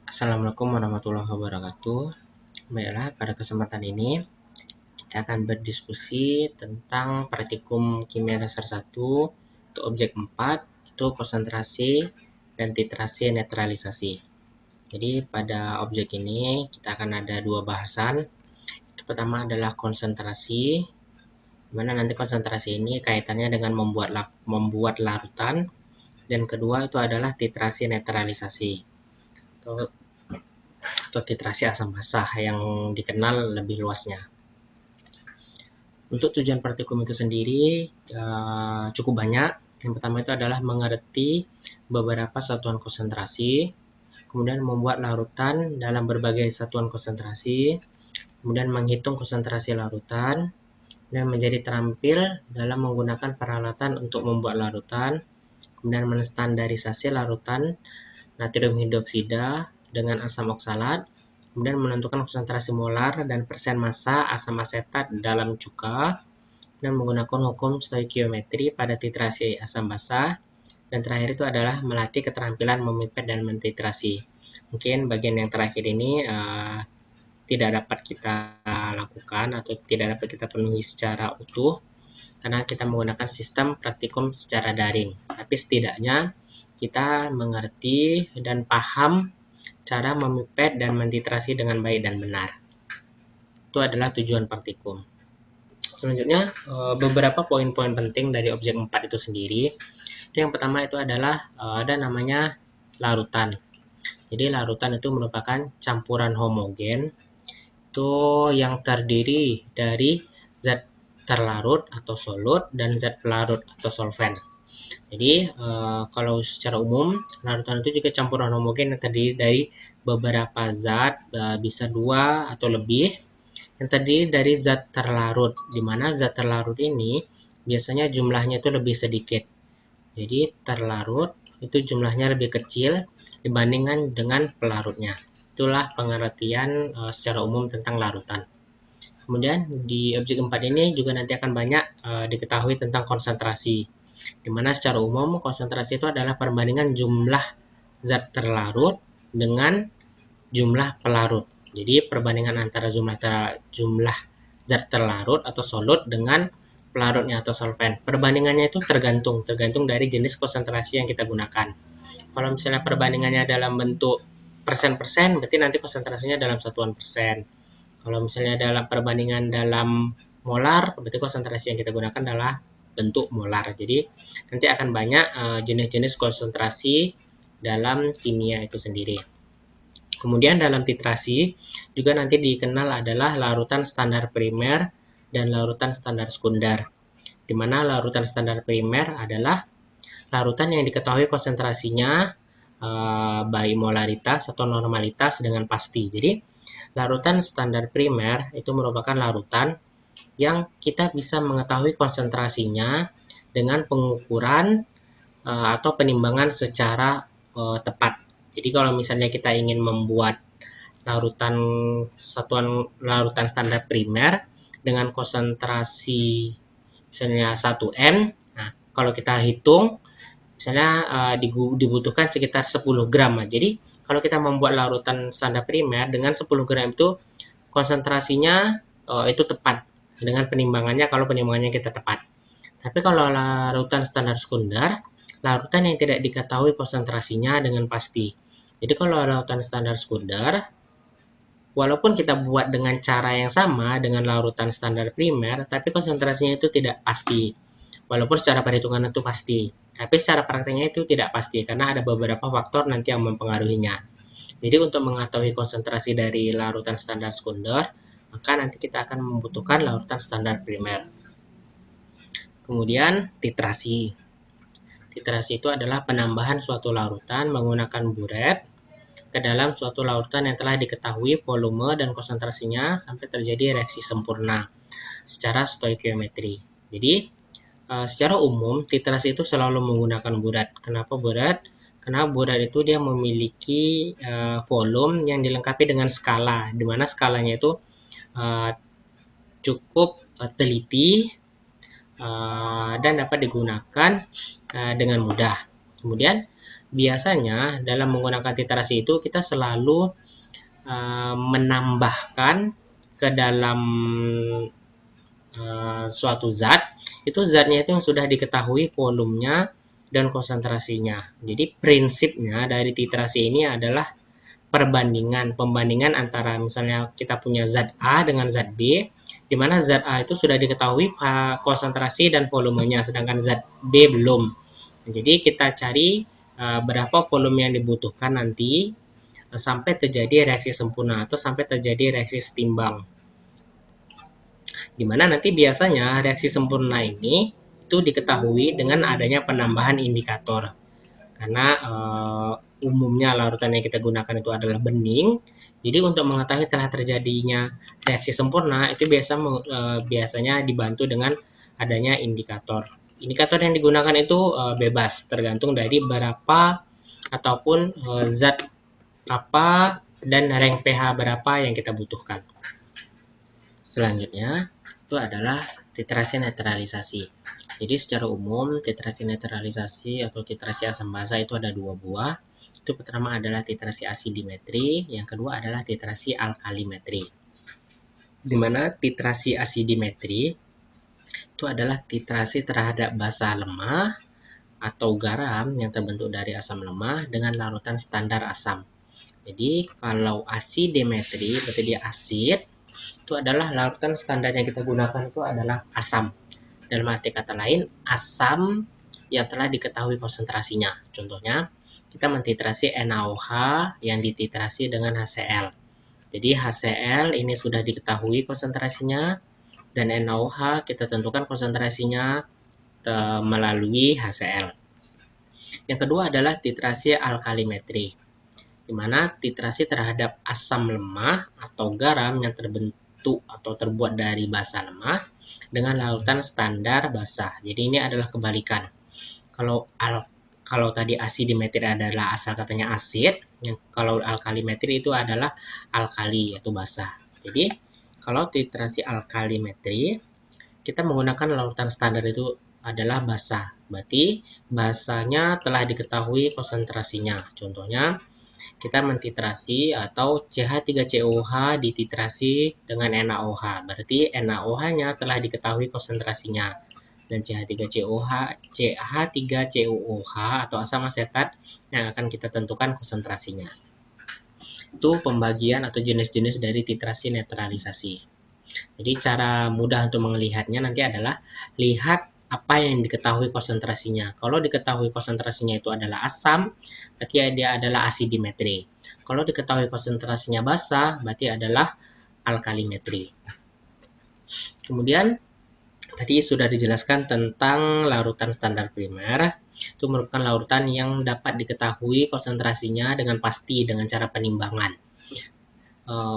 Assalamualaikum warahmatullahi wabarakatuh. Baiklah, pada kesempatan ini kita akan berdiskusi tentang praktikum kimia dasar 1 untuk objek 4, itu konsentrasi dan titrasi netralisasi. Jadi pada objek ini kita akan ada dua bahasan. Itu pertama adalah konsentrasi, dimana nanti konsentrasi ini kaitannya dengan membuat larutan, dan kedua itu adalah titrasi netralisasi atau titrasi asam basah yang dikenal lebih luasnya. Untuk tujuan praktikum itu sendiri cukup banyak. Yang pertama itu adalah mengerti beberapa satuan konsentrasi, kemudian membuat larutan dalam berbagai satuan konsentrasi, kemudian menghitung konsentrasi larutan, dan menjadi terampil dalam menggunakan peralatan untuk membuat larutan, kemudian menstandarisasi larutan natrium hidroksida dengan asam oksalat, kemudian menentukan konsentrasi molar dan persen massa asam asetat dalam cuka, dan menggunakan hukum stoikiometri pada titrasi asam basah, dan terakhir itu adalah melatih keterampilan memipet dan mentitrasi. Mungkin bagian yang terakhir ini tidak dapat kita lakukan atau tidak dapat kita penuhi secara utuh karena kita menggunakan sistem praktikum secara daring. Tapi setidaknya kita mengerti dan paham cara memipet dan mentitrasi dengan baik dan benar. Itu adalah tujuan praktikum. Selanjutnya, beberapa poin-poin penting dari objek 4 itu sendiri. Itu yang pertama itu adalah ada namanya larutan. Jadi larutan itu merupakan campuran homogen itu yang terdiri dari zat terlarut atau solut dan zat pelarut atau solvent. Jadi kalau secara umum larutan itu juga campuran homogen yang terdiri dari beberapa zat, bisa 2 atau lebih, yang terdiri dari zat terlarut, di mana zat terlarut ini biasanya jumlahnya itu lebih sedikit. Jadi terlarut itu jumlahnya lebih kecil dibandingkan dengan pelarutnya. Itulah pengertian secara umum tentang larutan. Kemudian di objek 4 ini juga nanti akan banyak diketahui tentang konsentrasi, di mana secara umum konsentrasi itu adalah perbandingan jumlah zat terlarut dengan jumlah pelarut. Jadi perbandingan antara jumlah zat terlarut atau solut dengan pelarutnya atau solvent. Perbandingannya itu tergantung dari jenis konsentrasi yang kita gunakan. Kalau misalnya perbandingannya dalam bentuk persen-persen, berarti nanti konsentrasinya dalam satuan persen. Kalau misalnya dalam perbandingan dalam molar, berarti konsentrasi yang kita gunakan adalah bentuk molar. Jadi nanti akan banyak jenis-jenis konsentrasi dalam kimia itu sendiri. Kemudian dalam titrasi juga nanti dikenal adalah larutan standar primer dan larutan standar sekunder. Di mana larutan standar primer adalah larutan yang diketahui konsentrasinya baik molaritas atau normalitas dengan pasti. Jadi larutan standar primer itu merupakan larutan yang kita bisa mengetahui konsentrasinya dengan pengukuran atau penimbangan secara tepat. Jadi kalau misalnya kita ingin membuat larutan standar primer dengan konsentrasi misalnya 1 M, nah kalau kita hitung misalnya dibutuhkan sekitar 10 gram. Jadi kalau kita membuat larutan standar primer dengan 10 gram itu konsentrasinya itu tepat dengan penimbangannya kalau penimbangannya kita tepat. Tapi kalau larutan standar sekunder, larutan yang tidak diketahui konsentrasinya dengan pasti. Jadi kalau larutan standar sekunder, walaupun kita buat dengan cara yang sama dengan larutan standar primer, tapi konsentrasinya itu tidak pasti. Walaupun secara perhitungan itu pasti, tapi secara prakteknya itu tidak pasti karena ada beberapa faktor nanti yang mempengaruhinya. Jadi untuk mengetahui konsentrasi dari larutan standar sekunder, maka nanti kita akan membutuhkan larutan standar primer. Kemudian titrasi. Titrasi itu adalah penambahan suatu larutan menggunakan buret ke dalam suatu larutan yang telah diketahui volume dan konsentrasinya sampai terjadi reaksi sempurna secara stoikiometri. Jadi secara umum titrasi itu selalu menggunakan buret. Kenapa buret? Karena buret itu dia memiliki volume yang dilengkapi dengan skala, di mana skalanya itu cukup teliti dan dapat digunakan dengan mudah. Kemudian biasanya dalam menggunakan titrasi itu kita selalu menambahkan ke dalam suatu zat, itu zatnya itu yang sudah diketahui volumenya dan konsentrasinya. Jadi prinsipnya dari titrasi ini adalah pembandingan antara misalnya kita punya zat A dengan zat B, di mana zat A itu sudah diketahui konsentrasi dan volumenya, sedangkan zat B belum. Jadi kita cari berapa volume yang dibutuhkan nanti sampai terjadi reaksi sempurna atau sampai terjadi reaksi setimbang. Dimana nanti biasanya reaksi sempurna ini itu diketahui dengan adanya penambahan indikator. Karena umumnya larutan yang kita gunakan itu adalah bening. Jadi untuk mengetahui telah terjadinya reaksi sempurna itu biasanya dibantu dengan adanya indikator. Indikator yang digunakan itu bebas, tergantung dari berapa ataupun zat apa dan rank pH berapa yang kita butuhkan. Selanjutnya itu adalah titrasi netralisasi. Jadi secara umum titrasi netralisasi atau titrasi asam basa itu ada dua buah. Itu pertama adalah titrasi asidimetri, yang kedua adalah titrasi alkalimetri. Di mana titrasi asidimetri itu adalah titrasi terhadap basa lemah atau garam yang terbentuk dari asam lemah dengan larutan standar asam. Jadi kalau asidimetri berarti dia asid, itu adalah larutan standar yang kita gunakan itu adalah asam. Dalam arti kata lain, asam yang telah diketahui konsentrasinya. Contohnya, kita mentitrasi NaOH yang dititrasi dengan HCl. Jadi HCl ini sudah diketahui konsentrasinya, dan NaOH kita tentukan konsentrasinya melalui HCl. Yang kedua adalah titrasi alkalimetri, di mana titrasi terhadap asam lemah atau garam yang terbentuk atau terbuat dari basa lemah dengan larutan standar basah. Jadi ini adalah kebalikan. Kalau tadi asidimetri adalah asal katanya asid, kalau alkalimetri itu adalah alkali yaitu basah. Jadi kalau titrasi alkalimetri kita menggunakan larutan standar itu adalah basah. Berarti basahnya telah diketahui konsentrasinya. Contohnya kita mentitrasi atau CH3COH dititrasi dengan NaOH. Berarti NaOH-nya telah diketahui konsentrasinya. Dan CH3COH atau asam asetat yang akan kita tentukan konsentrasinya. Itu pembagian atau jenis-jenis dari titrasi netralisasi. Jadi cara mudah untuk melihatnya nanti adalah lihat apa yang diketahui konsentrasinya. Kalau diketahui konsentrasinya itu adalah asam, berarti dia adalah asidimetri. Kalau diketahui konsentrasinya basa, berarti adalah alkalimetri. Kemudian tadi sudah dijelaskan tentang larutan standar primer. Itu merupakan larutan yang dapat diketahui konsentrasinya dengan pasti dengan cara penimbangan.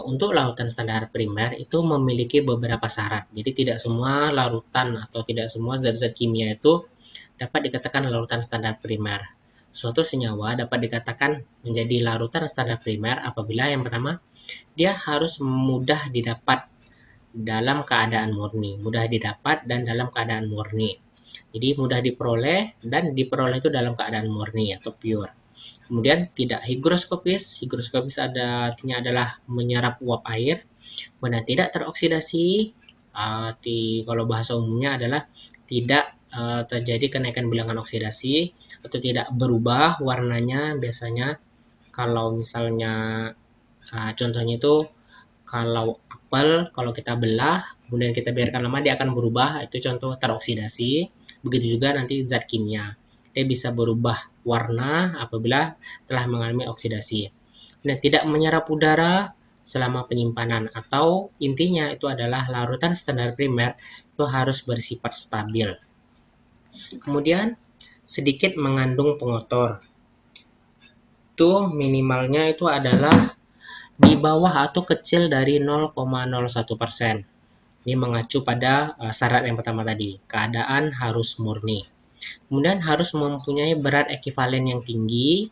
Untuk larutan standar primer itu memiliki beberapa syarat. Jadi tidak semua larutan atau tidak semua zat-zat kimia itu dapat dikatakan larutan standar primer. Suatu senyawa dapat dikatakan menjadi larutan standar primer apabila yang pertama, dia harus mudah didapat dalam keadaan murni. Mudah didapat dan dalam keadaan murni. Jadi mudah diperoleh dan diperoleh itu dalam keadaan murni atau pure. Kemudian tidak higroskopis. Higroskopis artinya adalah menyerap uap air. Kemudian tidak teroksidasi. Kalau bahasa umumnya adalah tidak terjadi kenaikan bilangan oksidasi atau tidak berubah warnanya. Biasanya kalau misalnya contohnya itu kalau apel, kalau kita belah kemudian kita biarkan lama dia akan berubah, itu contoh teroksidasi. Begitu juga nanti zat kimia, dia bisa berubah warna apabila telah mengalami oksidasi. Nah, tidak menyerap udara selama penyimpanan, atau intinya itu adalah larutan standar primer itu harus bersifat stabil. Kemudian sedikit mengandung pengotor. Itu minimalnya itu adalah di bawah atau kecil dari 0,01%. Ini mengacu pada syarat yang pertama tadi, keadaan harus murni. Kemudian harus mempunyai berat ekivalen yang tinggi.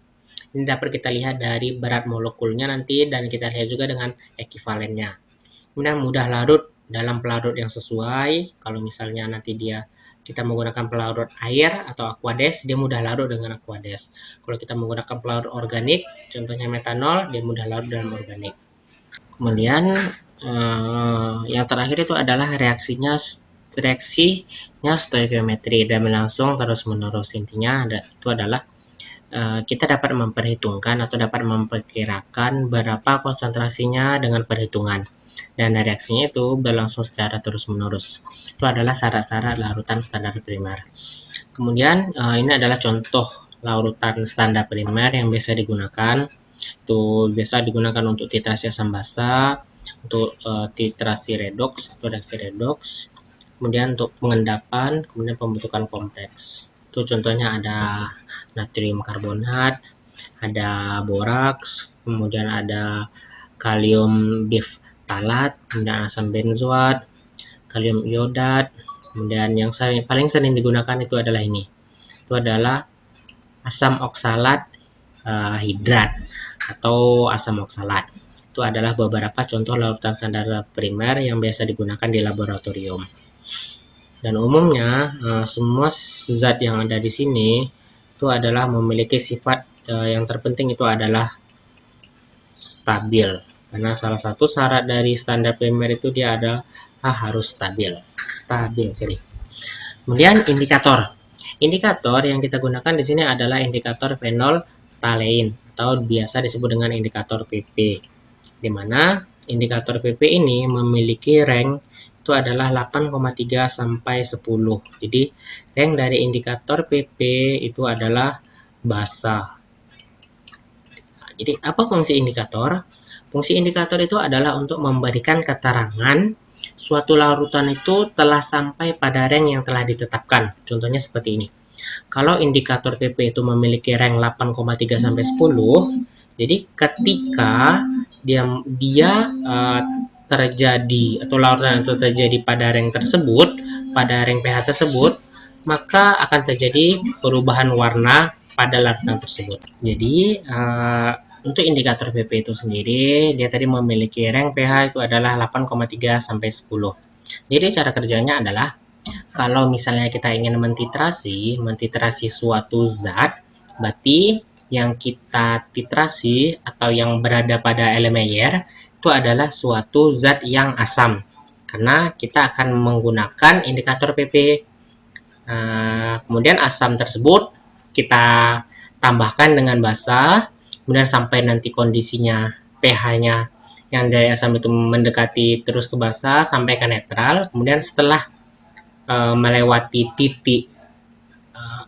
Ini dapat kita lihat dari berat molekulnya nanti, dan kita lihat juga dengan ekivalennya. Kemudian mudah larut dalam pelarut yang sesuai. Kalau misalnya nanti dia kita menggunakan pelarut air atau aquades, dia mudah larut dengan aquades. Kalau kita menggunakan pelarut organik, contohnya metanol, dia mudah larut dalam organik. Kemudian yang terakhir itu adalah reaksinya stoikiometri dan berlangsung terus-menerus. Intinya itu adalah kita dapat memperhitungkan atau dapat memperkirakan berapa konsentrasinya dengan perhitungan, dan reaksinya itu berlangsung secara terus-menerus. Itu adalah syarat-syarat larutan standar primer. Kemudian ini adalah contoh larutan standar primer yang biasa digunakan. Itu biasa digunakan untuk titrasi asam basa, untuk titrasi redoks atau reaksi redoks, kemudian untuk pengendapan, kemudian pembentukan kompleks. Itu contohnya ada natrium karbonat, ada boraks, kemudian ada kalium biftalat, kemudian asam benzoat, kalium iodat, kemudian yang paling sering digunakan itu adalah ini. Itu adalah asam oksalat hidrat atau asam oksalat. Itu adalah beberapa contoh larutan standar primer yang biasa digunakan di laboratorium. Dan umumnya semua zat yang ada di sini itu adalah memiliki sifat yang terpenting itu adalah stabil. Karena salah satu syarat dari standar primer itu dia adalah harus stabil. Kemudian indikator. Indikator yang kita gunakan di sini adalah indikator phenolphthalein atau biasa disebut dengan indikator PP. Di mana indikator PP ini memiliki rank itu adalah 8,3 sampai 10. Jadi rank dari indikator PP itu adalah basa. Jadi apa fungsi indikator? Fungsi indikator itu adalah untuk memberikan keterangan suatu larutan itu telah sampai pada rank yang telah ditetapkan. Contohnya seperti ini. Kalau indikator PP itu memiliki rank 8,3 sampai 10, jadi ketika dia terjadi atau larutan itu terjadi pada rank tersebut, pada rank pH tersebut, maka akan terjadi perubahan warna pada larutan tersebut. Jadi untuk indikator PP itu sendiri, dia tadi memiliki rank pH itu adalah 8,3 sampai 10. Jadi cara kerjanya adalah kalau misalnya kita ingin mentitrasi suatu zat, berarti yang kita titrasi atau yang berada pada Erlenmeyer itu adalah suatu zat yang asam, karena kita akan menggunakan indikator PP. Kemudian asam tersebut kita tambahkan dengan basa, kemudian sampai nanti kondisinya pH-nya yang dari asam itu mendekati terus ke basa sampai ke netral. Kemudian setelah melewati titik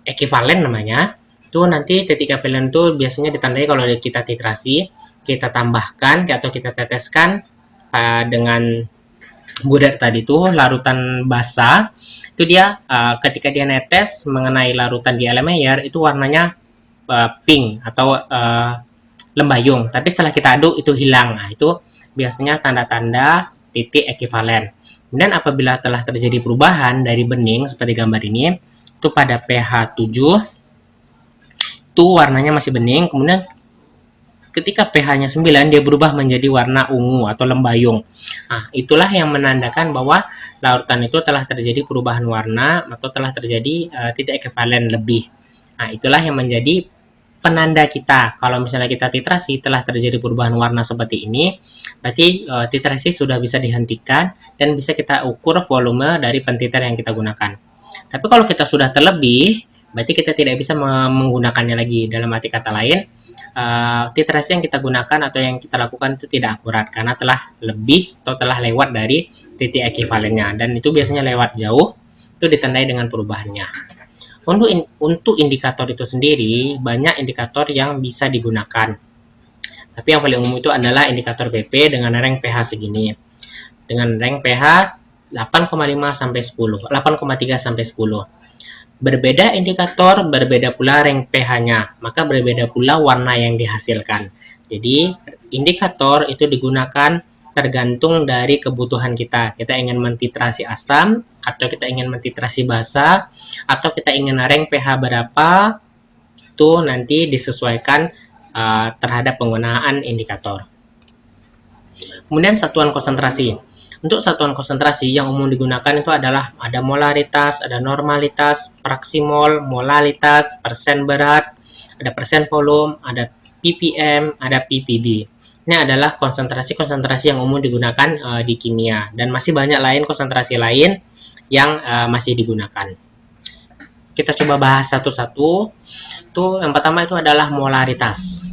ekivalen namanya, itu nanti titik ekivalen itu biasanya ditandai kalau kita titrasi, kita tambahkan atau kita teteskan dengan budat tadi itu larutan basa. Itu dia ketika dia netes mengenai larutan di Erlenmeyer itu warnanya pink atau lembayung, tapi setelah kita aduk itu hilang. Nah, itu biasanya tanda-tanda titik ekivalen. Kemudian apabila telah terjadi perubahan dari bening seperti gambar ini, itu pada pH 7 itu warnanya masih bening, kemudian ketika pH-nya 9 dia berubah menjadi warna ungu atau lembayung. Nah, itulah yang menandakan bahwa larutan itu telah terjadi perubahan warna atau telah terjadi titik ekivalen lebih. Nah, itulah yang menjadi penanda kita. Kalau misalnya kita titrasi telah terjadi perubahan warna seperti ini, berarti titrasi sudah bisa dihentikan dan bisa kita ukur volume dari pentiter yang kita gunakan. Tapi kalau kita sudah terlebih, berarti kita tidak bisa menggunakannya lagi. Dalam arti kata lain, titrasi yang kita gunakan atau yang kita lakukan itu tidak akurat karena telah lebih atau telah lewat dari titik ekivalennya, dan itu biasanya lewat jauh, itu ditandai dengan perubahannya. Untuk indikator itu sendiri, banyak indikator yang bisa digunakan. Tapi yang paling umum itu adalah indikator PP dengan rank pH segini. Dengan rank pH 8,5 sampai 10, 8,3 sampai 10. Berbeda indikator, berbeda pula rank pH-nya, maka berbeda pula warna yang dihasilkan. Jadi, indikator itu digunakan tergantung dari kebutuhan kita. Kita ingin mentitrasi asam, atau kita ingin mentitrasi basa, atau kita ingin rank pH berapa, itu nanti disesuaikan terhadap penggunaan indikator. Kemudian satuan konsentrasi. Untuk satuan konsentrasi yang umum digunakan itu adalah ada molaritas, ada normalitas, praksimol, molalitas, persen berat, ada persen volume, ada ppm, ada ppb. Ini adalah konsentrasi-konsentrasi yang umum digunakan di kimia, dan masih banyak lain konsentrasi lain yang masih digunakan. Kita coba bahas satu-satu. Yang pertama itu adalah molaritas.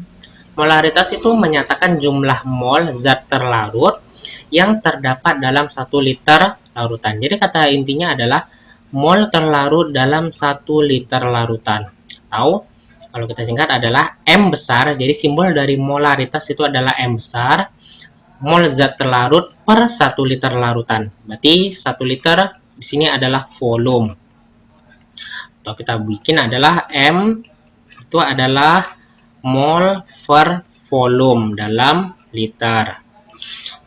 Molaritas itu menyatakan jumlah mol zat terlarut yang terdapat dalam 1 liter larutan. Jadi kata intinya adalah mol terlarut dalam 1 liter larutan. Atau kalau kita singkat adalah M besar. Jadi simbol dari molaritas itu adalah M besar, mol zat terlarut per 1 liter larutan. Berarti 1 liter di sini adalah volume. Atau kita bikin adalah M itu adalah mol per volume dalam liter.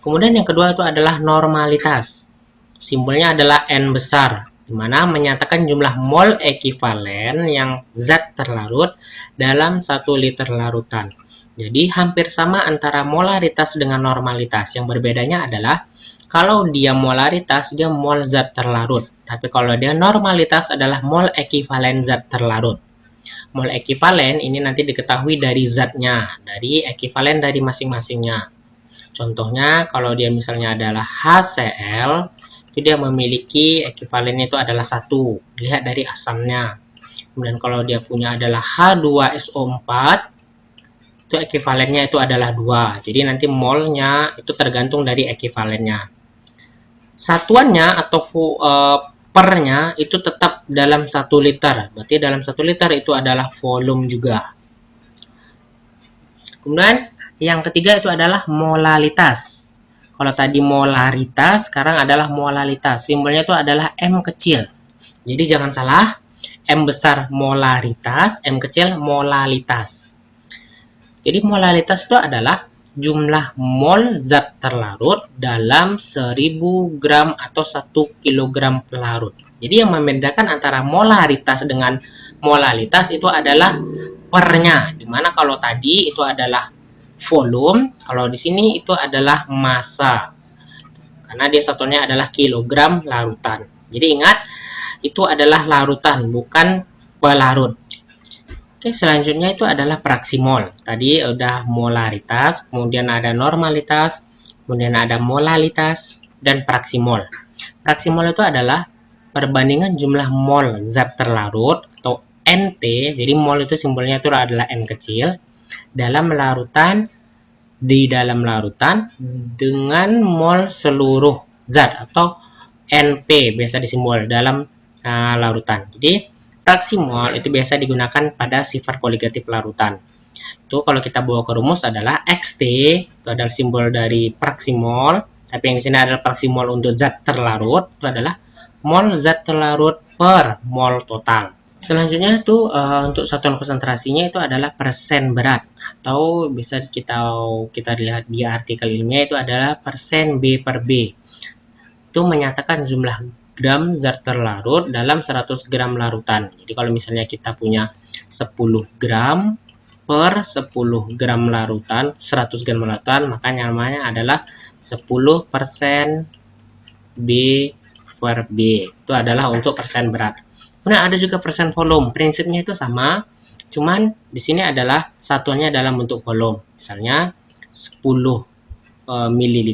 Kemudian yang kedua itu adalah normalitas. Simbolnya adalah N besar, di mana menyatakan jumlah mol ekivalen yang zat terlarut dalam 1 liter larutan. Jadi hampir sama antara molaritas dengan normalitas. Yang berbedanya adalah kalau dia molaritas, dia mol zat terlarut. Tapi kalau dia normalitas adalah mol ekivalen zat terlarut. Mol ekivalen ini nanti diketahui dari zatnya, dari ekivalen dari masing-masingnya. Contohnya kalau dia misalnya adalah HCl, itu dia memiliki ekivalennya itu adalah 1. Lihat dari asamnya. Kemudian kalau dia punya adalah H2SO4, itu ekivalennya itu adalah 2. Jadi nanti molnya itu tergantung dari ekivalennya. Satuannya atau pernya itu tetap dalam 1 liter. Berarti dalam 1 liter itu adalah volume juga. Kemudian yang ketiga itu adalah molalitas. Kalau tadi molaritas, sekarang adalah molalitas. Simbolnya itu adalah M kecil. Jadi jangan salah, M besar molaritas, M kecil molalitas. Jadi molalitas itu adalah jumlah mol zat terlarut dalam 1000 gram atau 1 kilogram pelarut. Jadi yang membedakan antara molaritas dengan molalitas itu adalah pernya. Dimana kalau tadi itu adalah volume, kalau di sini itu adalah massa. Karena dia satunya adalah kilogram larutan. Jadi ingat, itu adalah larutan, bukan pelarut. Oke, selanjutnya itu adalah praksimol. Tadi udah molaritas, kemudian ada normalitas, kemudian ada molalitas, dan praksimol. Praksimol itu adalah perbandingan jumlah mol zat terlarut atau NT. Jadi mol itu simbolnya itu adalah N kecil dalam larutan, di dalam larutan dengan mol seluruh zat atau NP biasa disimbol dalam larutan. Jadi praksimol itu biasa digunakan pada sifat koligatif larutan. Itu kalau kita bawa ke rumus adalah XT, itu adalah simbol dari praksimol, tapi yang di sini adalah praksimol untuk zat terlarut, itu adalah mol zat terlarut per mol total. Selanjutnya itu untuk satuan konsentrasinya itu adalah persen berat, atau bisa kita lihat di artikel ilmiah itu adalah persen B per B. Itu menyatakan jumlah gram zat terlarut dalam 100 gram larutan. Jadi kalau misalnya kita punya 10 gram per 10 gram larutan, 100 gram larutan, maka namanya adalah 10% B per B. Itu adalah untuk persen berat. Nah, ada juga persen volume. Prinsipnya itu sama, cuman di sini adalah satuannya dalam bentuk volume. Misalnya 10 ml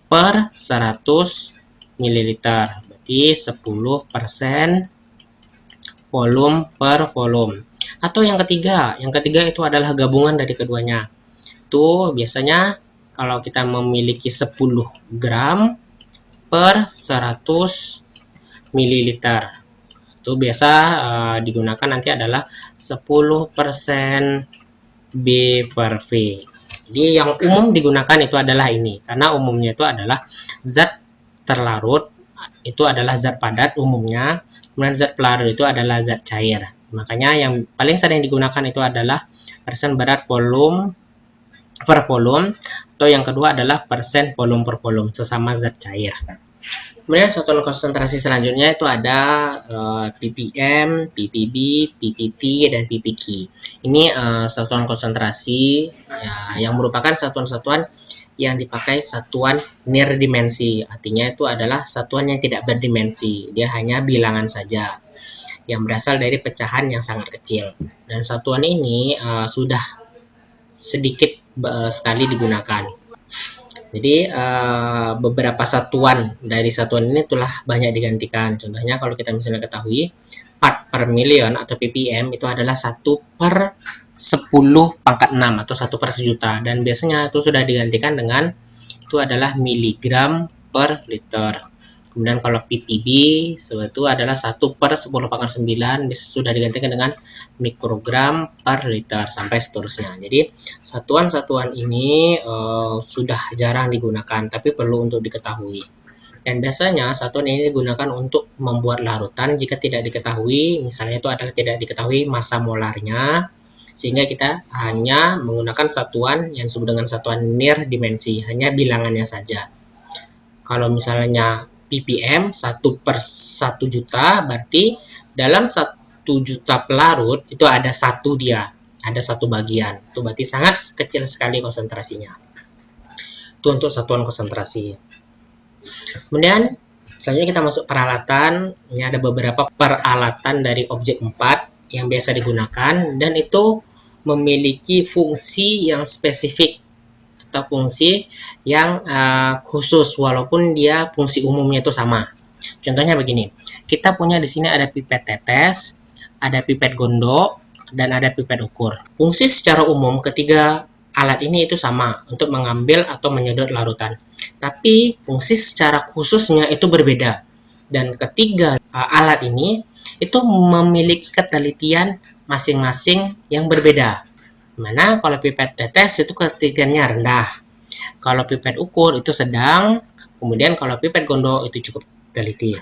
per 100 ml. Berarti 10% volume per volume. Atau yang ketiga itu adalah gabungan dari keduanya. Itu biasanya kalau kita memiliki 10 gram per 100 ml. Itu biasa digunakan nanti adalah 10% B per V. Jadi yang umum digunakan itu adalah ini, karena umumnya itu adalah zat terlarut itu adalah zat padat umumnya, kemudian zat pelarut itu adalah zat cair. Makanya yang paling sering digunakan itu adalah persen berat volume per volume, atau yang kedua adalah persen volume per volume, sesama zat cair. Kemudian satuan konsentrasi selanjutnya itu ada ppm, ppb, ppt, dan ppk. Ini satuan konsentrasi ya, yang merupakan satuan-satuan yang dipakai satuan nirdimensi. Artinya itu adalah satuan yang tidak berdimensi. Dia hanya bilangan saja yang berasal dari pecahan yang sangat kecil. Dan satuan ini sudah sedikit sekali digunakan. Jadi beberapa satuan dari satuan ini telah banyak digantikan. Contohnya kalau kita misalnya ketahui part per million atau ppm itu adalah 1 per 10 pangkat 6 atau 1 per sejuta. Dan biasanya itu sudah digantikan dengan itu adalah miligram per liter. Kemudian kalau ppb itu adalah 1 per 10 pangkat 9 bisa sudah digantikan dengan mikrogram per liter sampai seterusnya. Jadi satuan-satuan ini sudah jarang digunakan tapi perlu untuk diketahui. Dan biasanya satuan ini digunakan untuk membuat larutan jika tidak diketahui, misalnya itu adalah tidak diketahui massa molarnya, sehingga kita hanya menggunakan satuan yang disebut dengan satuan nirdimensi, hanya bilangannya saja. Kalau misalnya ppm 1 per 1 juta, berarti dalam 1 juta pelarut itu ada satu ada satu bagian. Itu berarti sangat kecil sekali konsentrasinya. Itu untuk satuan konsentrasi. Kemudian selanjutnya kita masuk peralatan. Ini ada beberapa peralatan dari objek 4 yang biasa digunakan dan itu memiliki fungsi yang spesifik atau fungsi yang khusus walaupun dia fungsi umumnya itu sama. Contohnya begini, kita punya di sini ada pipet tetes, ada pipet gondok, dan ada pipet ukur. Fungsi secara umum ketiga alat ini itu sama untuk mengambil atau menyedot larutan. Tapi fungsi secara khususnya itu berbeda. Dan ketiga alat ini itu memiliki ketelitian masing-masing yang berbeda. Mana kalau pipet tetes itu ketelitiannya rendah. Kalau pipet ukur itu sedang. Kemudian kalau pipet gondok itu cukup teliti.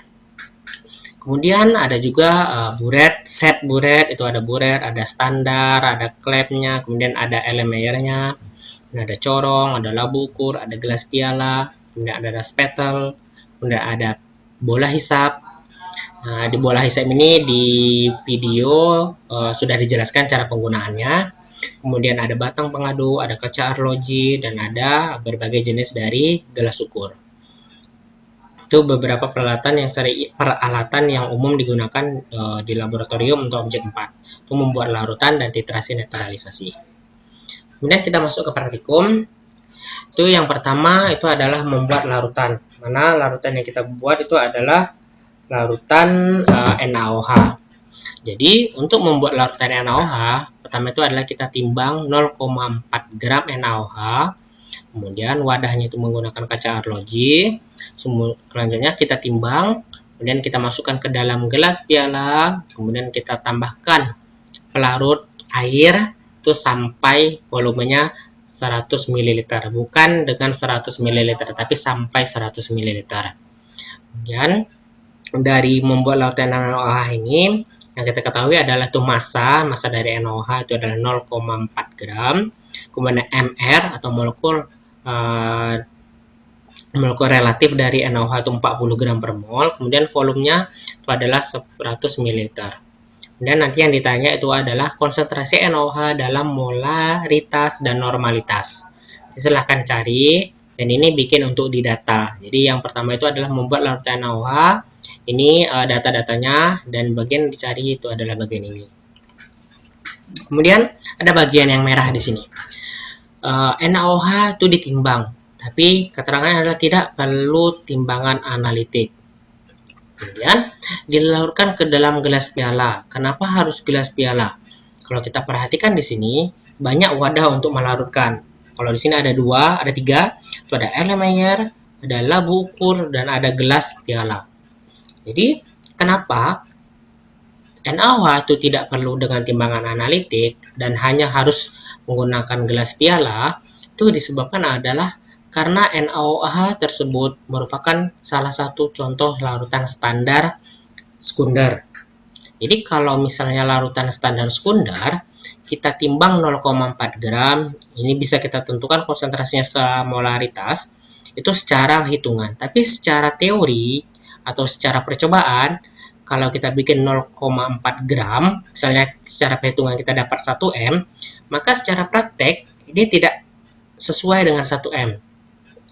Kemudian ada juga buret, set buret, itu ada buret, ada standar, ada klepnya, kemudian ada elemeyernya, ada corong, ada labu ukur, ada gelas piala, kemudian ada spatel, kemudian ada bola hisap. Nah, di bola hisap ini di video sudah dijelaskan cara penggunaannya. Kemudian ada batang pengadu, ada kaca arloji, dan ada berbagai jenis dari gelas ukur. Itu beberapa peralatan yang umum digunakan di laboratorium untuk objek 4 untuk membuat larutan dan titrasi netralisasi. Kemudian kita masuk ke praktikum. Itu yang pertama itu adalah membuat larutan. Mana larutan yang kita buat itu adalah larutan NaOH. Jadi untuk membuat larutan NaOH, pertama itu adalah kita timbang 0,4 gram NaOH. Kemudian wadahnya itu menggunakan kaca arloji. Selanjutnya kita timbang, kemudian kita masukkan ke dalam gelas piala, kemudian kita tambahkan pelarut air itu sampai volumenya 100 ml, bukan dengan 100 ml tapi sampai 100 ml. Kemudian dari membuat larutan NaOH ini yang kita ketahui adalah itu massa dari NaOH itu adalah 0,4 gram. Kemudian MR atau molekul relatif dari NaOH itu 40 gram per mol. Kemudian volumenya itu adalah 100 ml. Kemudian nanti yang ditanya itu adalah konsentrasi NaOH dalam molaritas dan normalitas. Silahkan cari, dan ini bikin untuk didata. Jadi yang pertama itu adalah membuat larutan NaOH. Ini data-datanya, dan bagian dicari itu adalah bagian ini. Kemudian ada bagian yang merah di sini. NaOH itu ditimbang, tapi keterangannya adalah tidak perlu timbangan analitik. Kemudian dilarutkan ke dalam gelas piala. Kenapa harus gelas piala? Kalau kita perhatikan di sini banyak wadah untuk melarutkan. Kalau di sini ada 2, ada 3, itu ada Erlenmeyer, ada labu ukur, dan ada gelas piala. Jadi kenapa NaOH itu tidak perlu dengan timbangan analitik dan hanya harus menggunakan gelas piala? Itu disebabkan adalah karena NaOH tersebut merupakan salah satu contoh larutan standar sekunder. Jadi kalau misalnya larutan standar sekunder, kita timbang 0,4 gram, ini bisa kita tentukan konsentrasinya secara molaritas, Itu secara hitungan. Tapi secara teori atau secara percobaan, kalau kita bikin 0,4 gram, misalnya secara perhitungan kita dapat 1 M, maka secara praktek ini tidak sesuai dengan 1 M.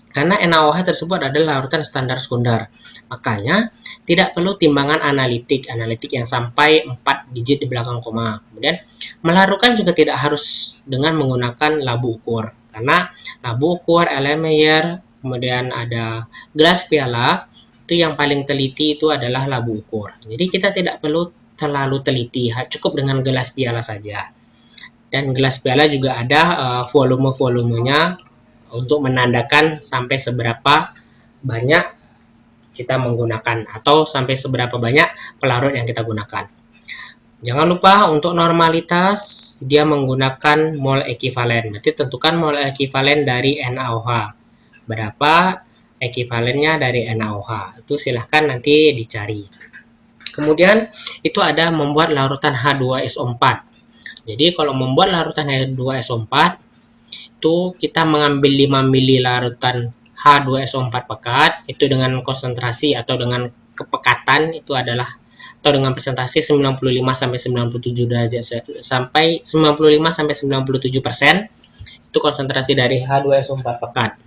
Karena NaOH tersebut adalah larutan standar sekunder. Makanya tidak perlu timbangan analitik yang sampai 4 digit di belakang koma. Kemudian melarutkan juga tidak harus dengan menggunakan labu ukur. Karena labu ukur, Erlenmeyer, kemudian ada gelas piala, itu yang paling teliti itu adalah labu ukur. Jadi kita tidak perlu terlalu teliti, cukup dengan gelas piala saja. Dan gelas piala juga ada volume-volumenya untuk menandakan sampai seberapa banyak kita menggunakan atau sampai seberapa banyak pelarut yang kita gunakan. Jangan lupa untuk normalitas dia menggunakan mol ekivalen. Berarti tentukan mol ekivalen dari NaOH. Berapa ekivalennya dari NaOH? Itu silahkan nanti dicari. Kemudian itu ada membuat larutan H2SO4. Jadi kalau membuat larutan H2SO4 itu kita mengambil 5 mili larutan H2SO4 pekat itu dengan konsentrasi atau dengan kepekatan itu adalah atau dengan presentasi 95 sampai 97 derajat sampai 95 sampai 97% itu konsentrasi dari H2SO4 pekat.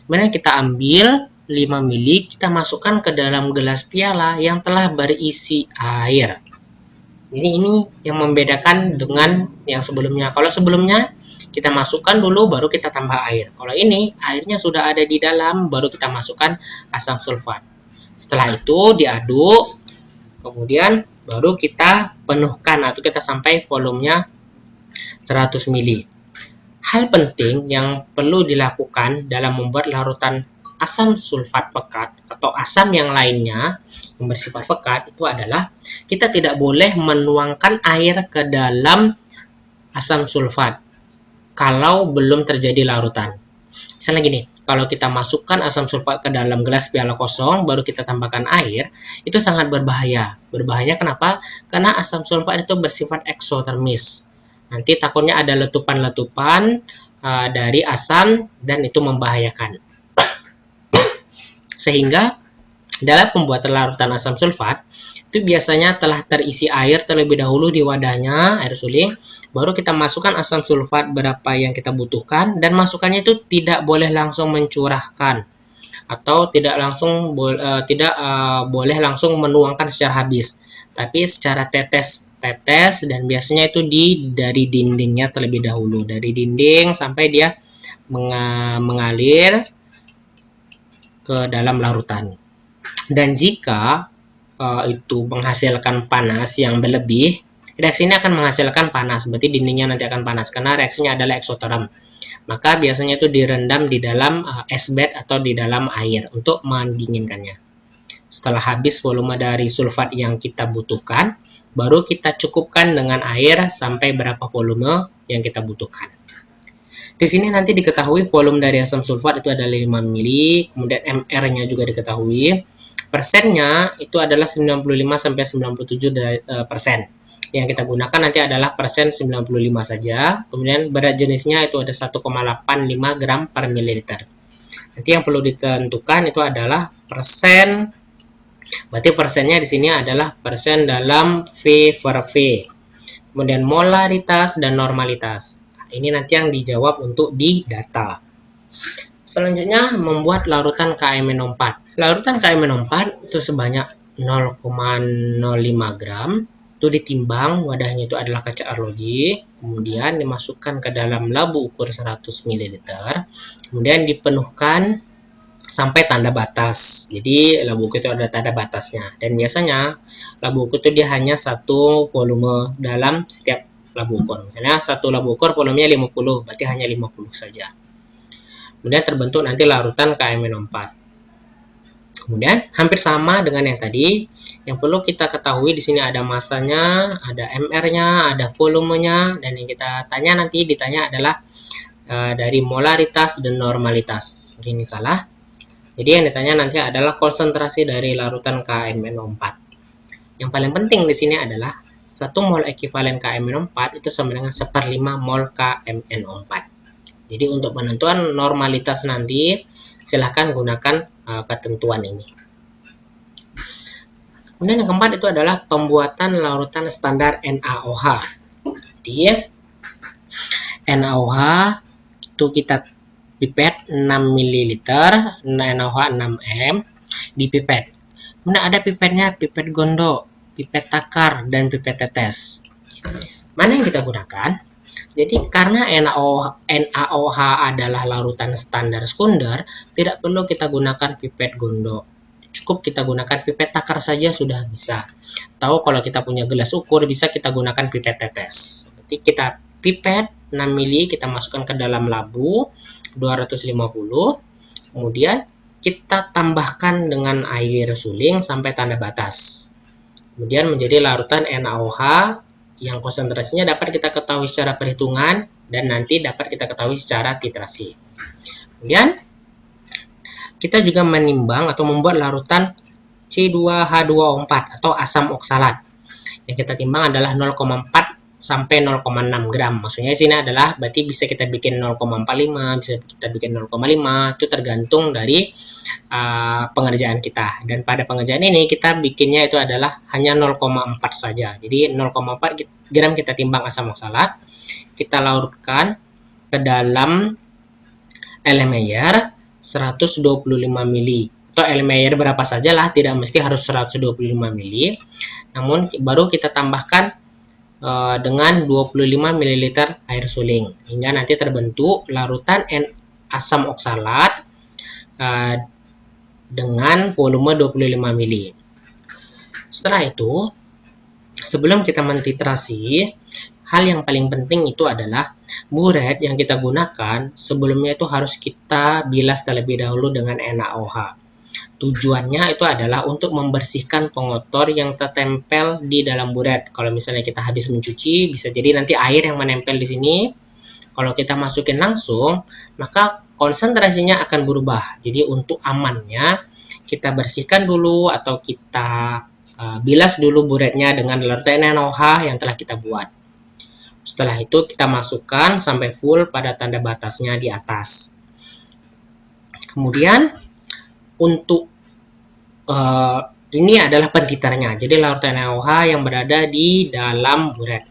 Kemudian kita ambil 5 mili, kita masukkan ke dalam gelas piala yang telah berisi air. Jadi ini yang membedakan dengan yang sebelumnya. Kalau sebelumnya kita masukkan dulu baru kita tambah air. Kalau ini airnya sudah ada di dalam baru kita masukkan asam sulfat. Setelah itu diaduk, kemudian baru kita penuhkan atau kita sampai volumenya 100 mili. Hal penting yang perlu dilakukan dalam membuat larutan asam sulfat pekat atau asam yang lainnya yang bersifat pekat itu adalah kita tidak boleh menuangkan air ke dalam asam sulfat kalau belum terjadi larutan. Misalnya gini, kalau kita masukkan asam sulfat ke dalam gelas piala kosong baru kita tambahkan air, itu sangat berbahaya. Berbahaya kenapa? Karena asam sulfat itu bersifat eksotermis. Nanti takutnya ada letupan-letupan dari asam dan itu membahayakan. Sehingga dalam pembuatan larutan asam sulfat itu biasanya telah terisi air terlebih dahulu di wadahnya, air suling, baru kita masukkan asam sulfat berapa yang kita butuhkan dan masukannya itu tidak boleh langsung mencurahkan atau tidak boleh langsung menuangkan secara habis, tapi secara tetes dan biasanya itu dari dindingnya terlebih dahulu, dari dinding sampai dia mengalir ke dalam larutan. Dan jika itu menghasilkan panas yang berlebih, reaksi ini akan menghasilkan panas, berarti dindingnya nanti akan panas karena reaksinya adalah eksoterm. Maka biasanya itu direndam di dalam es bed atau di dalam air untuk mendinginkannya. Setelah habis volume dari sulfat yang kita butuhkan, baru kita cukupkan dengan air sampai berapa volume yang kita butuhkan. Di sini nanti diketahui volume dari asam sulfat itu adalah 5 mili, kemudian MR-nya juga diketahui. Persennya itu adalah 95 sampai 97%. Yang kita gunakan nanti adalah persen 95 saja. Kemudian berat jenisnya itu ada 1,85 gram per mililiter. Nanti yang perlu ditentukan itu adalah persen. Berarti persennya di sini adalah persen dalam V per V. Kemudian molaritas dan normalitas. Ini nanti yang dijawab untuk di data. Selanjutnya membuat larutan KMNO4. Larutan KMNO4 itu sebanyak 0,05 gram. Itu ditimbang, wadahnya itu adalah kaca arloji. Kemudian dimasukkan ke dalam labu ukur 100 ml. Kemudian dipenuhkan sampai tanda batas. Jadi labu ukur itu ada tanda batasnya. Dan biasanya labu ukur itu dia hanya satu volume dalam setiap labu ukur. Misalnya satu labu ukur volumenya 50, berarti hanya 50 saja. Kemudian terbentuk nanti larutan KMNO4. Kemudian hampir sama dengan yang tadi. Yang perlu kita ketahui di sini ada masanya, ada MR-nya, ada volumenya, dan yang kita tanya nanti ditanya adalah dari molaritas dan normalitas. Ini salah. Jadi yang ditanya nanti adalah konsentrasi dari larutan KMNO4. Yang paling penting di sini adalah 1 mol ekivalen KMNO4 itu sama dengan 1/5 mol KMNO4. Jadi untuk penentuan normalitas nanti silahkan gunakan ketentuan ini. Kemudian yang keempat itu adalah pembuatan larutan standar NaOH. Jadi NaOH itu kita pipet 6 ml, NaOH 6 m dipipet. Kemudian ada pipetnya, pipet gondok, pipet takar, dan pipet tetes. Mana yang kita gunakan? Jadi karena NaOH adalah larutan standar sekunder, tidak perlu kita gunakan pipet gondok. Cukup kita gunakan pipet takar saja sudah bisa. Atau kalau kita punya gelas ukur, bisa kita gunakan pipet tetes. Jadi kita pipet 6 ml, kita masukkan ke dalam labu 250. Kemudian kita tambahkan dengan air suling sampai tanda batas. Kemudian menjadi larutan NaOH yang konsentrasinya dapat kita ketahui secara perhitungan dan nanti dapat kita ketahui secara titrasi. Kemudian kita juga menimbang atau membuat larutan C2H2O4 atau asam oksalat. Yang kita timbang adalah 0,4 sampai 0,6 gram. Maksudnya di sini adalah berarti bisa kita bikin 0,45, bisa kita bikin 0,5, itu tergantung dari pengerjaan kita. Dan pada pengerjaan ini kita bikinnya itu adalah hanya 0,4 saja. Jadi 0,4 gram kita timbang asam oksalat, kita larutkan ke dalam Erlenmeyer 125 ml atau Erlenmeyer berapa sajalah, tidak mesti harus 125 ml. Namun baru kita tambahkan dengan 25 ml air suling hingga nanti terbentuk larutan asam oksalat dengan volume 25 ml. Setelah itu, sebelum kita mentitrasi, hal yang paling penting itu adalah buret yang kita gunakan sebelumnya itu harus kita bilas terlebih dahulu dengan NaOH. Tujuannya itu adalah untuk membersihkan pengotor yang tertempel di dalam buret. Kalau misalnya kita habis mencuci, bisa jadi nanti air yang menempel di sini. Kalau kita masukin langsung, maka konsentrasinya akan berubah. Jadi untuk amannya, kita bersihkan dulu atau kita bilas dulu buretnya dengan larutan NaOH yang telah kita buat. Setelah itu kita masukkan sampai full pada tanda batasnya di atas. Kemudian untuk ini adalah pentitarnya. Jadi larutan NaOH yang berada di dalam buret.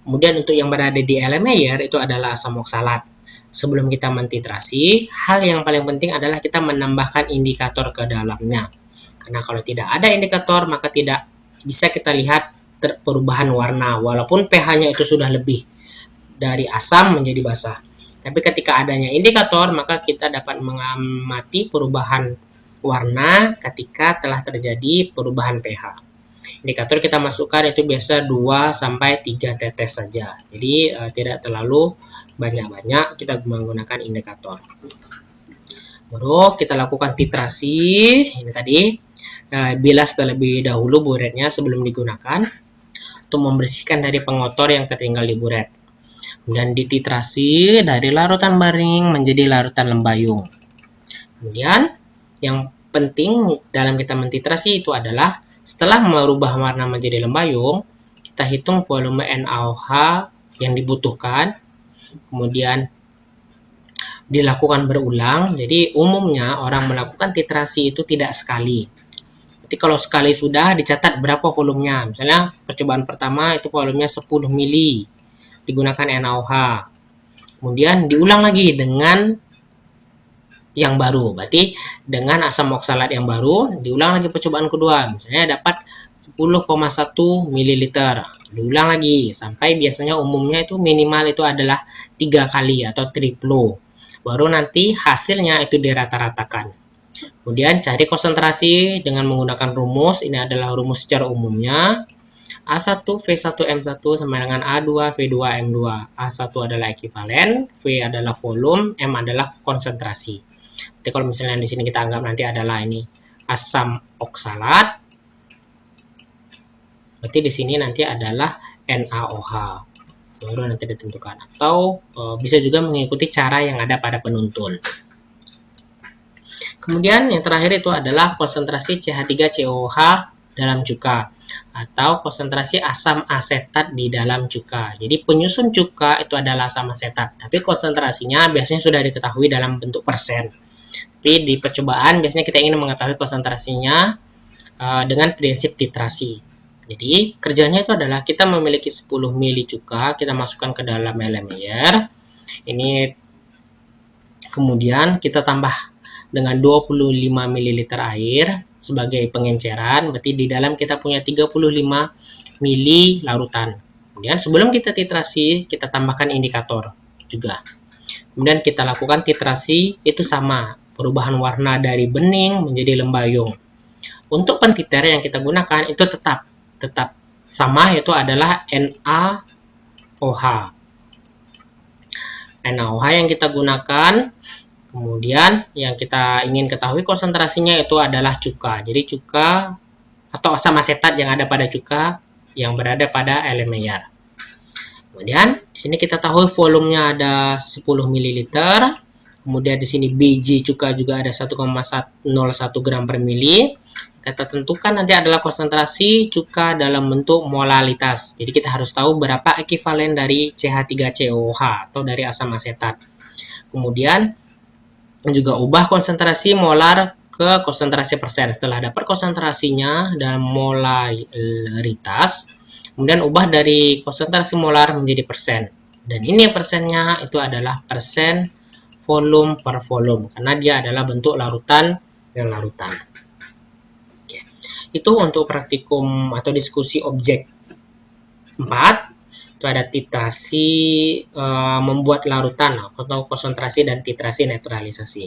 Kemudian untuk yang berada di Erlenmeyer itu adalah asam oksalat. Sebelum kita mentitrasi, hal yang paling penting adalah kita menambahkan indikator ke dalamnya. Karena kalau tidak ada indikator, maka tidak bisa kita lihat perubahan warna, walaupun pH-nya itu sudah lebih dari asam menjadi basah. Tapi ketika adanya indikator, maka kita dapat mengamati perubahan warna ketika telah terjadi perubahan pH. Indikator kita masukkan itu biasa 2-3 tetes saja. Jadi tidak terlalu banyak-banyak kita menggunakan indikator. Baru kita lakukan titrasi. Ini tadi bilas terlebih dahulu buretnya sebelum digunakan untuk membersihkan dari pengotor yang tertinggal di buret. Kemudian dititrasi dari larutan baring menjadi larutan lembayung. Kemudian yang penting dalam kita mentitrasi itu adalah setelah merubah warna menjadi lembayung, kita hitung volume NaOH yang dibutuhkan. Kemudian dilakukan berulang. Jadi umumnya orang melakukan titrasi itu tidak sekali. Jadi kalau sekali sudah dicatat berapa volumenya. Misalnya percobaan pertama itu volumenya 10 ml digunakan NaOH. Kemudian diulang lagi dengan yang baru. Berarti dengan asam oksalat yang baru diulang lagi percobaan kedua. Misalnya dapat 10,1 ml. Diulang lagi sampai biasanya umumnya itu minimal itu adalah 3 kali atau triplo. Baru nanti hasilnya itu dirata-ratakan. Kemudian cari konsentrasi dengan menggunakan rumus. Ini adalah rumus secara umumnya. A1 V1 M1 sama dengan A2 V2 M2. A1 adalah ekuivalen, V adalah volume, M adalah konsentrasi. Jadi kalau misalnya di sini kita anggap nanti adalah ini asam oksalat, berarti di sini nanti adalah NaOH. Baru nanti ditentukan. Atau bisa juga mengikuti cara yang ada pada penuntun. Kemudian yang terakhir itu adalah konsentrasi CH3COOH dalam cuka atau konsentrasi asam asetat di dalam cuka. Jadi penyusun cuka itu adalah asam asetat, tapi konsentrasinya biasanya sudah diketahui dalam bentuk persen. Tapi di percobaan biasanya kita ingin mengetahui konsentrasinya dengan prinsip titrasi. Jadi kerjanya itu adalah kita memiliki 10 mili cuka, kita masukkan ke dalam Erlenmeyer. Ini kemudian kita tambah dengan 25 ml air sebagai pengenceran, berarti di dalam kita punya 35 mili larutan. Kemudian sebelum kita titrasi, kita tambahkan indikator juga. Kemudian kita lakukan titrasi, itu sama, perubahan warna dari bening menjadi lembayung. Untuk pentiter yang kita gunakan itu tetap sama, yaitu adalah NaOH. NaOH yang kita gunakan. Kemudian yang kita ingin ketahui konsentrasinya itu adalah cuka. Jadi cuka atau asam asetat yang ada pada cuka yang berada pada Erlenmeyer. Kemudian di sini kita tahu volumenya ada 10 ml. Kemudian di sini biji cuka juga ada 1,01 gram per mili. Kita tentukan nanti adalah konsentrasi cuka dalam bentuk molalitas. Jadi kita harus tahu berapa ekivalen dari CH3COOH atau dari asam asetat. Kemudian juga ubah konsentrasi molar ke konsentrasi persen. Setelah dapat konsentrasinya dalam molaritas, kemudian ubah dari konsentrasi molar menjadi persen. Dan ini persennya itu adalah persen volume per volume, karena dia adalah bentuk larutan dan larutan. Oke. Itu untuk praktikum atau diskusi objek 4. Itu ada titrasi membuat larutan atau konsentrasi dan titrasi netralisasi.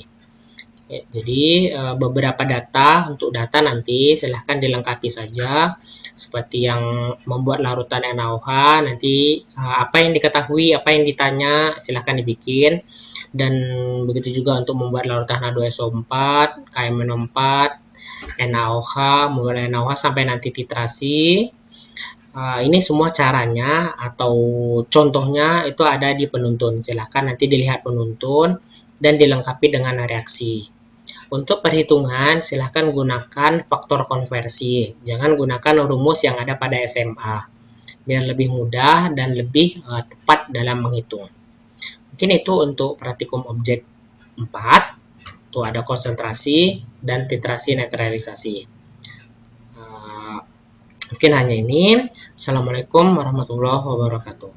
Ya, jadi beberapa data, untuk data nanti silahkan dilengkapi saja, seperti yang membuat larutan NaOH, nanti apa yang diketahui, apa yang ditanya, silahkan dibikin. Dan begitu juga untuk membuat larutan H2SO4, KMNO4, NaOH, membuat NaOH sampai nanti titrasi. Ini semua caranya atau contohnya itu ada di penuntun. Silahkan nanti dilihat penuntun dan dilengkapi dengan reaksi. Untuk perhitungan silahkan gunakan faktor konversi. Jangan gunakan rumus yang ada pada SMA. Biar lebih mudah dan lebih tepat dalam menghitung. Mungkin itu untuk praktikum objek 4. Itu ada konsentrasi dan titrasi netralisasi. Mungkin hanya ini. Assalamualaikum warahmatullahi wabarakatuh.